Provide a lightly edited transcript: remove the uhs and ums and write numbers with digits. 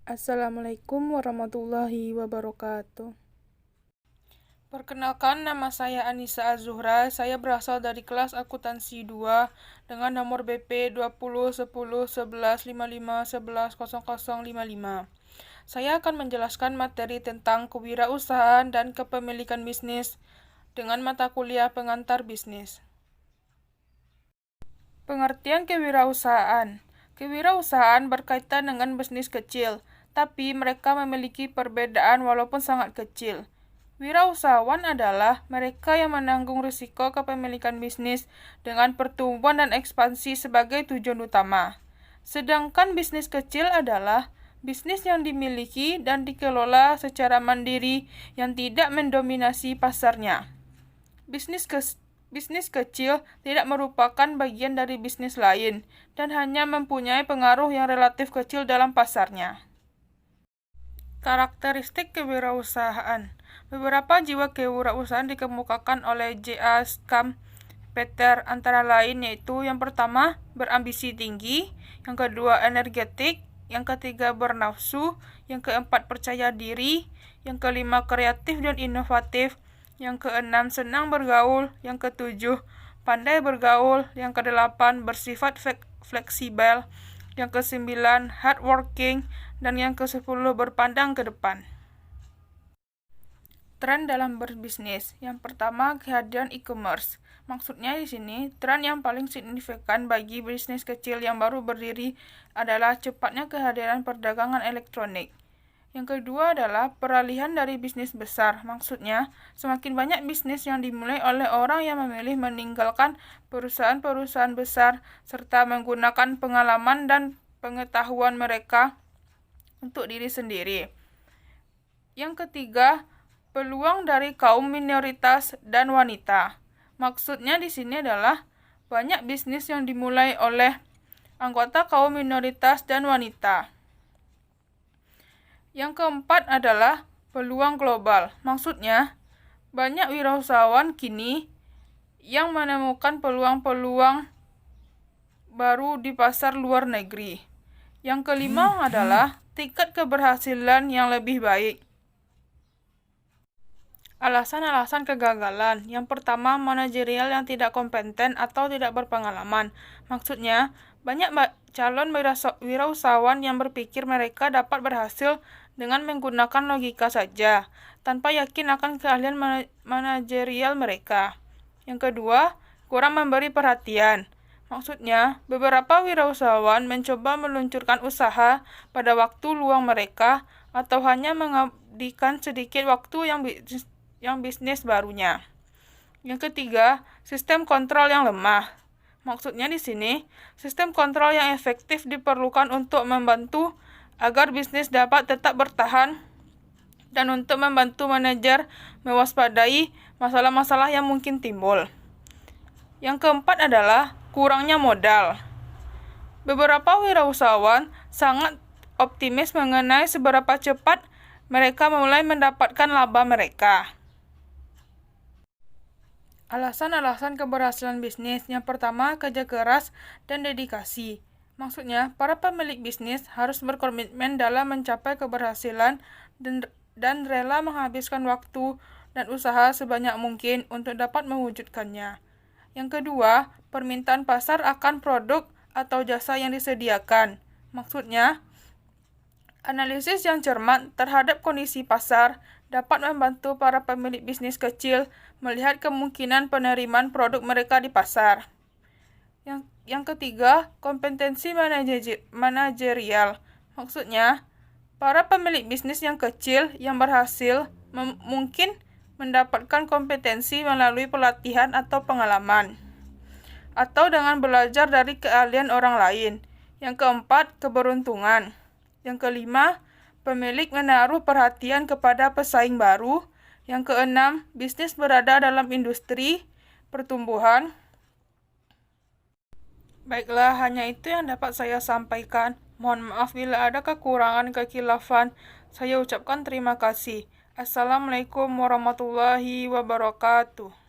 Assalamualaikum warahmatullahi wabarakatuh. Perkenalkan, nama saya Anissa Azzuhra. Saya berasal dari kelas akuntansi 2 dengan nomor BP 20 10 11 55 11 0055. Saya akan menjelaskan materi tentang kewirausahaan dan kepemilikan bisnis dengan mata kuliah pengantar bisnis. Pengertian kewirausahaan. Kewirausahaan berkaitan dengan bisnis kecil, tapi mereka memiliki perbedaan walaupun sangat kecil. Wirausahawan adalah mereka yang menanggung risiko kepemilikan bisnis dengan pertumbuhan dan ekspansi sebagai tujuan utama. Sedangkan bisnis kecil adalah bisnis yang dimiliki dan dikelola secara mandiri yang tidak mendominasi pasarnya. Bisnis kecil tidak merupakan bagian dari bisnis lain dan hanya mempunyai pengaruh yang relatif kecil dalam pasarnya. Karakteristik kewirausahaan. Beberapa jiwa kewirausahaan dikemukakan oleh J.A. Schumpeter antara lain yaitu yang pertama berambisi tinggi, yang kedua energetik, yang ketiga bernafsu, yang keempat percaya diri, yang kelima kreatif dan inovatif, yang keenam senang bergaul, yang ketujuh pandai bergaul, yang kedelapan bersifat fleksibel, yang kesembilan hardworking, dan yang kesepuluh berpandang ke depan. Tren dalam berbisnis. Yang pertama, kehadiran e-commerce. Maksudnya di sini, tren yang paling signifikan bagi bisnis kecil yang baru berdiri adalah cepatnya kehadiran perdagangan elektronik. Yang kedua adalah peralihan dari bisnis besar. Maksudnya, semakin banyak bisnis yang dimulai oleh orang yang memilih meninggalkan perusahaan-perusahaan besar serta menggunakan pengalaman dan pengetahuan mereka untuk diri sendiri. Yang ketiga, peluang dari kaum minoritas dan wanita. Maksudnya di sini adalah banyak bisnis yang dimulai oleh anggota kaum minoritas dan wanita. Yang keempat adalah peluang global. Maksudnya, banyak wirausahawan kini yang menemukan peluang-peluang baru di pasar luar negeri. Yang kelima adalah tingkat keberhasilan yang lebih baik. Alasan-alasan kegagalan. Yang pertama, manajerial yang tidak kompeten atau tidak berpengalaman. Maksudnya, banyak calon wirausahawan yang berpikir mereka dapat berhasil dengan menggunakan logika saja, tanpa yakin akan keahlian manajerial mereka. Yang kedua, kurang memberi perhatian. Maksudnya, beberapa wirausahawan mencoba meluncurkan usaha pada waktu luang mereka atau hanya mengabdikan sedikit waktu yang bisnis barunya. Yang ketiga, sistem kontrol yang lemah. Maksudnya di sini, sistem kontrol yang efektif diperlukan untuk membantu agar bisnis dapat tetap bertahan dan untuk membantu manajer mewaspadai masalah-masalah yang mungkin timbul. Yang keempat adalah kurangnya modal. Beberapa wirausahawan sangat optimis mengenai seberapa cepat mereka mulai mendapatkan laba mereka. Alasan-alasan keberhasilan bisnis. Yang pertama, kerja keras dan dedikasi. Maksudnya, para pemilik bisnis harus berkomitmen dalam mencapai keberhasilan dan rela menghabiskan waktu dan usaha sebanyak mungkin untuk dapat mewujudkannya. Yang kedua, permintaan pasar akan produk atau jasa yang disediakan. Maksudnya, analisis yang cermat terhadap kondisi pasar dapat membantu para pemilik bisnis kecil melihat kemungkinan penerimaan produk mereka di pasar. Yang ketiga, kompetensi manajerial. Maksudnya, para pemilik bisnis yang kecil yang berhasil mungkin mendapatkan kompetensi melalui pelatihan atau pengalaman, atau dengan belajar dari keahlian orang lain. Yang keempat, keberuntungan. Yang kelima, pemilik menaruh perhatian kepada pesaing baru. Yang keenam, bisnis berada dalam industri pertumbuhan. Baiklah, hanya itu yang dapat saya sampaikan. Mohon maaf bila ada kekurangan kekhilafan. Saya ucapkan terima kasih. Assalamualaikum warahmatullahi wabarakatuh.